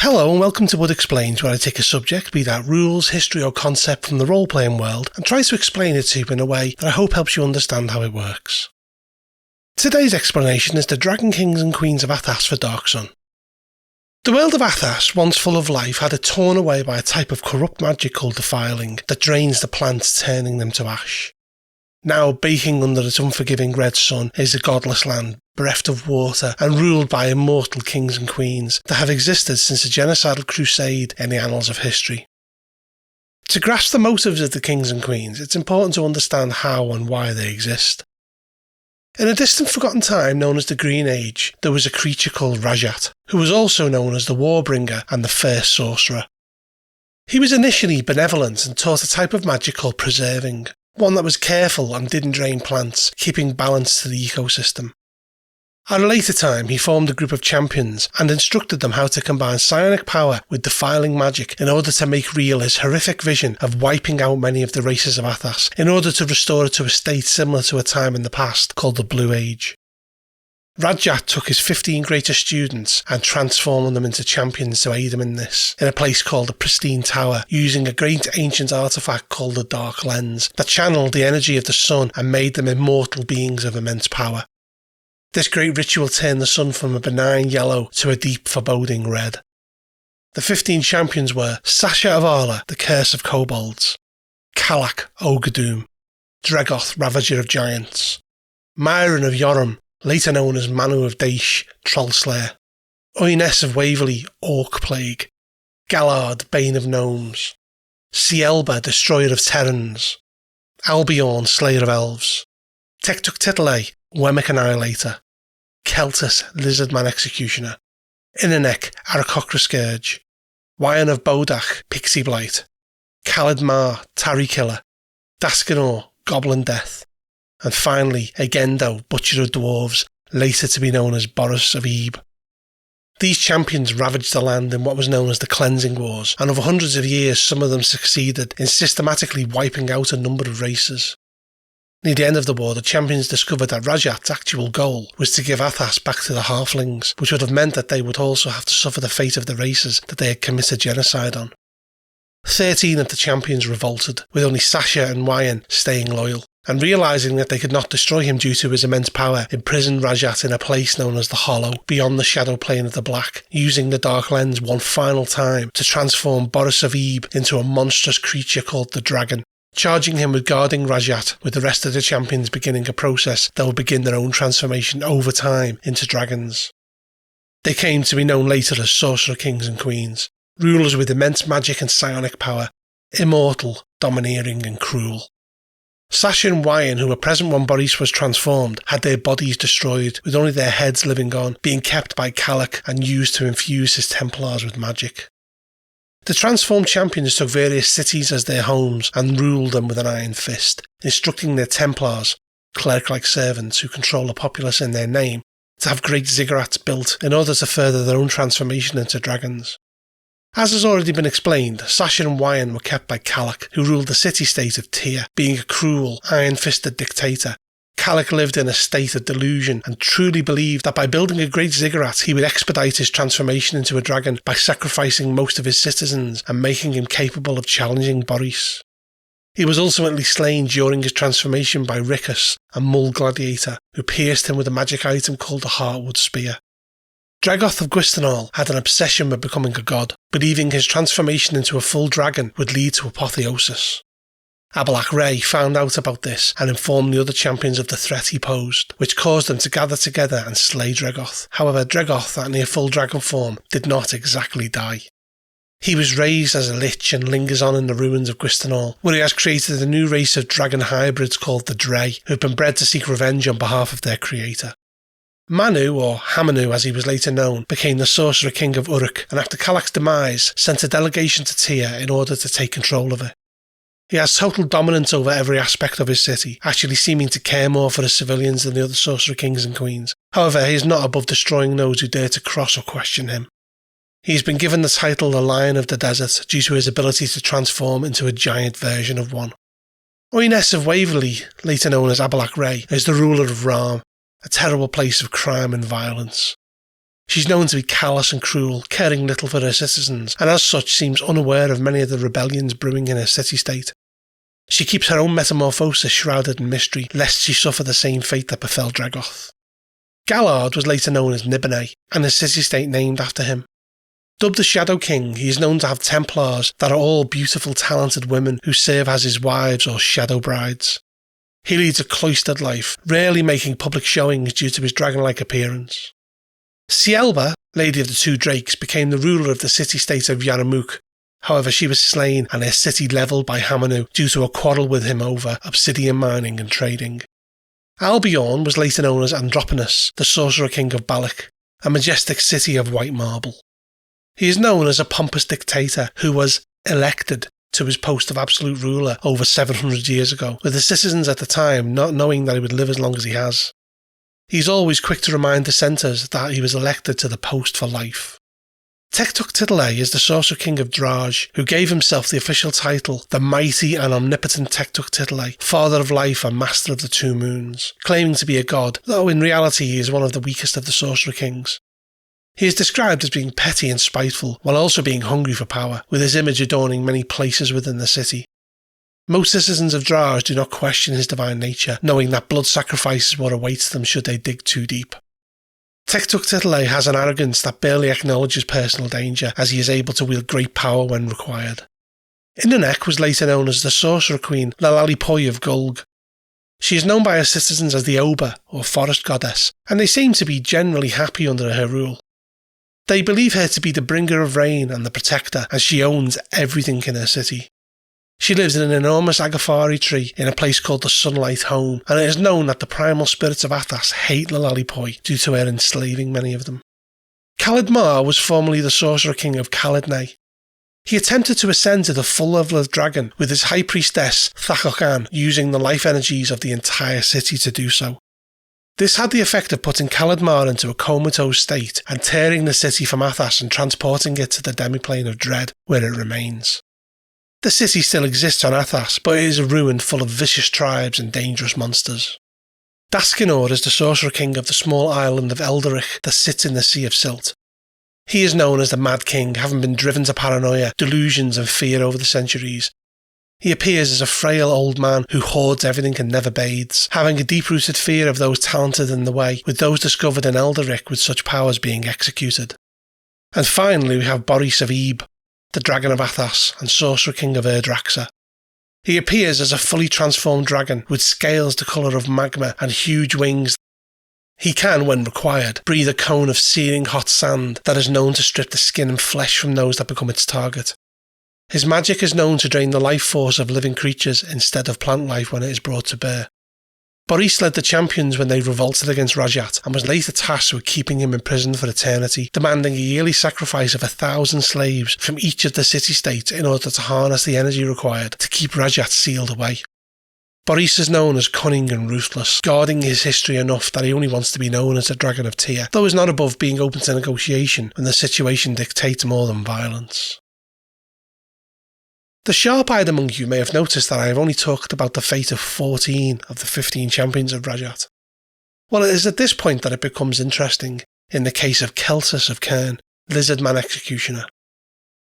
Hello and welcome to Wood Explains, where I take a subject, be that rules, history or concept from the role-playing world, and try to explain it to you in a way that I hope helps you understand how it works. Today's explanation is the Dragon Kings and Queens of Athas for Dark Sun. The world of Athas, once full of life, had it torn away by a type of corrupt magic called defiling that drains the plants, turning them to ash. Now baking under its unforgiving red sun is a godless land, bereft of water and ruled by immortal kings and queens that have existed since a genocidal crusade in the annals of history. To grasp the motives of the kings and queens, it's important to understand how and why they exist. In a distant forgotten time known as the Green Age, there was a creature called Rajat, who was also known as the Warbringer and the First Sorcerer. He was initially benevolent and taught a type of magic called preserving, one that was careful and didn't drain plants, keeping balance to the ecosystem. At a later time, he formed a group of champions and instructed them how to combine psionic power with defiling magic in order to make real his horrific vision of wiping out many of the races of Athas in order to restore it to a state similar to a time in the past called the Blue Age. Rajat took his 15 greatest students and transformed them into champions to aid him in this, in a place called the Pristine Tower, using a great ancient artifact called the Dark Lens that channeled the energy of the sun and made them immortal beings of immense power. This great ritual turned the sun from a benign yellow to a deep foreboding red. The 15 champions were Sasha of Arla, the Curse of Kobolds, Kalak, Ogre Doom, Dregoth, Ravager of Giants, Myron of Yoram, later known as Manu of Daish, Trollslayer, Oines of Waverley, Orc Plague, Gallard, Bane of Gnomes, Cielba, Destroyer of Terrans, Albion, Slayer of Elves, Tektuk Titley, Wemmick Annihilator, Keltus, Lizardman Executioner, Inanek, Arakocra Scourge, Wyan of Bodach, Pixie Blight, Khalid Mar, Tarry Killer, Daskanor, Goblin Death, and finally Agendo, Butcher of Dwarves, later to be known as Boris of Ebe. These champions ravaged the land in what was known as the Cleansing Wars, and over hundreds of years some of them succeeded in systematically wiping out a number of races. Near the end of the war, the champions discovered that Rajat's actual goal was to give Athas back to the Halflings, which would have meant that they would also have to suffer the fate of the races that they had committed genocide on. 13 of the champions revolted, with only Sasha and Wyan staying loyal, and realising that they could not destroy him due to his immense power, imprisoned Rajat in a place known as the Hollow, beyond the shadow plane of the Black, using the Dark Lens one final time to transform Boris of Ebe into a monstrous creature called the Dragon, charging him with guarding Rajat, with the rest of the champions beginning a process that would begin their own transformation over time into dragons. They came to be known later as Sorcerer Kings and Queens, rulers with immense magic and psionic power, immortal, domineering and cruel. Sasha and Wyan, who were present when Boris was transformed, had their bodies destroyed, with only their heads living on, being kept by Kalak and used to infuse his Templars with magic. The transformed champions took various cities as their homes and ruled them with an iron fist, instructing their Templars, cleric-like servants who control the populace in their name, to have great ziggurats built in order to further their own transformation into dragons. As has already been explained, Sasha and Wyan were kept by Kalak, who ruled the city-state of Tyr, being a cruel, iron-fisted dictator. Kalak lived in a state of delusion and truly believed that by building a great ziggurat he would expedite his transformation into a dragon by sacrificing most of his citizens and making him capable of challenging Boris. He was ultimately slain during his transformation by Rickus, a Mull gladiator, who pierced him with a magic item called the Heartwood Spear. Dregoth of Gwistanol had an obsession with becoming a god, believing his transformation into a full dragon would lead to apotheosis. Abalak Ray found out about this and informed the other champions of the threat he posed, which caused them to gather together and slay Dregoth. However, Dregoth, at near full dragon form, did not exactly die. He was raised as a lich and lingers on in the ruins of Gwistanol, where he has created a new race of dragon hybrids called the Drey, who have been bred to seek revenge on behalf of their creator. Manu, or Hamanu as he was later known, became the Sorcerer King of Uruk, and after Kalak's demise, sent a delegation to Tyr in order to take control of it. He has total dominance over every aspect of his city, actually seeming to care more for his civilians than the other Sorcerer Kings and Queens. However, he is not above destroying those who dare to cross or question him. He has been given the title the Lion of the Desert due to his ability to transform into a giant version of one. Oines of Waverley, later known as Abalak Ray, is the ruler of Ram, a terrible place of crime and violence. She's known to be callous and cruel, caring little for her citizens, and as such seems unaware of many of the rebellions brewing in her city-state. She keeps her own metamorphosis shrouded in mystery, lest she suffer the same fate that befell Dragoth. Gallard was later known as Nibene, and his city-state named after him. Dubbed the Shadow King, he is known to have Templars that are all beautiful, talented women who serve as his wives or shadow brides. He leads a cloistered life, rarely making public showings due to his dragon-like appearance. Sielba, Lady of the Two Drakes, became the ruler of the city-state of Yarmouk. However, she was slain and her city levelled by Hamanu due to a quarrel with him over obsidian mining and trading. Albion was later known as Androponus, the Sorcerer King of Balak, a majestic city of white marble. He is known as a pompous dictator who was elected to his post of absolute ruler over 700 years ago, with the citizens at the time not knowing that he would live as long as he has. He's always quick to remind dissenters that he was elected to the post for life. Tektuk-Titley is the Sorcerer King of Draj, who gave himself the official title, the Mighty and Omnipotent Tektuk-Titley, Father of Life and Master of the Two Moons, claiming to be a god, though in reality he is one of the weakest of the Sorcerer Kings. He is described as being petty and spiteful, while also being hungry for power, with his image adorning many places within the city. Most citizens of Draj do not question his divine nature, knowing that blood sacrifice is what awaits them should they dig too deep. Tektuk-Titley has an arrogance that barely acknowledges personal danger, as he is able to wield great power when required. Inanek was later known as the Sorcerer Queen Lalalipoy of Gulg. She is known by her citizens as the Oba, or Forest Goddess, and they seem to be generally happy under her rule. They believe her to be the bringer of rain and the protector, as she owns everything in her city. She lives in an enormous agafari tree in a place called the Sunlight Home, and it is known that the primal spirits of Athas hate Lalalipoy due to her enslaving many of them. Khalid Mar was formerly the Sorcerer King of Khalidney. He attempted to ascend to the full level of dragon with his high priestess Thakokan using the life energies of the entire city to do so. This had the effect of putting Khalid Mar into a comatose state and tearing the city from Athas and transporting it to the demiplane of Dread, where it remains. The city still exists on Athas, but it is a ruin full of vicious tribes and dangerous monsters. Daskinor is the Sorcerer King of the small island of Elderich that sits in the Sea of Silt. He is known as the Mad King, having been driven to paranoia, delusions and fear over the centuries. He appears as a frail old man who hoards everything and never bathes, having a deep-rooted fear of those talented in the way, with those discovered in Elderich with such powers being executed. And finally we have Boris of Ebe, the Dragon of Athas and Sorcerer King of Erdraxa. He appears as a fully transformed dragon with scales the colour of magma and huge wings. He can, when required, breathe a cone of searing hot sand that is known to strip the skin and flesh from those that become its target. His magic is known to drain the life force of living creatures instead of plant life when it is brought to bear. Boris led the champions when they revolted against Rajat and was later tasked with keeping him imprisoned for eternity, demanding a yearly sacrifice of 1,000 slaves from each of the city-states in order to harness the energy required to keep Rajat sealed away. Boris is known as cunning and ruthless, guarding his history enough that he only wants to be known as the Dragon of Tyr, though is not above being open to negotiation when the situation dictates more than violence. The sharp-eyed among you may have noticed that I have only talked about the fate of 14 of the 15 champions of Rajat. Well, it is at this point that it becomes interesting, in the case of Keltis of Cairn, Lizardman Executioner.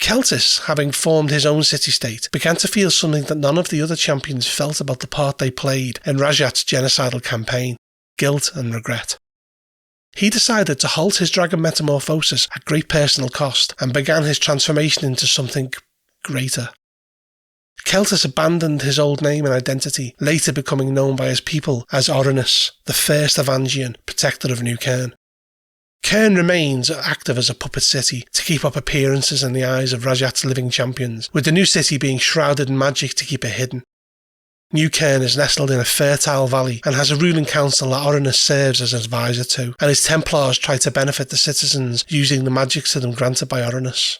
Keltis, having formed his own city-state, began to feel something that none of the other champions felt about the part they played in Rajat's genocidal campaign: guilt and regret. He decided to halt his dragon metamorphosis at great personal cost and began his transformation into something greater. Keltis abandoned his old name and identity, later becoming known by his people as Orinus, the first Avangian, protector of New Cairn. Cairn remains active as a puppet city to keep up appearances in the eyes of Rajat's living champions, with the new city being shrouded in magic to keep it hidden. New Cairn is nestled in a fertile valley and has a ruling council that Orinus serves as advisor to, and his Templars try to benefit the citizens using the magic to them granted by Orinus.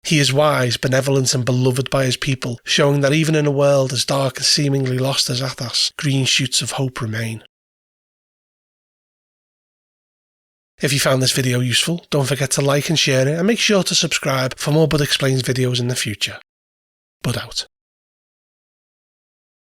He is wise, benevolent and beloved by his people, showing that even in a world as dark and seemingly lost as Athas, green shoots of hope remain. If you found this video useful, don't forget to like and share it, and make sure to subscribe for more Bud Explains videos in the future. Bud out.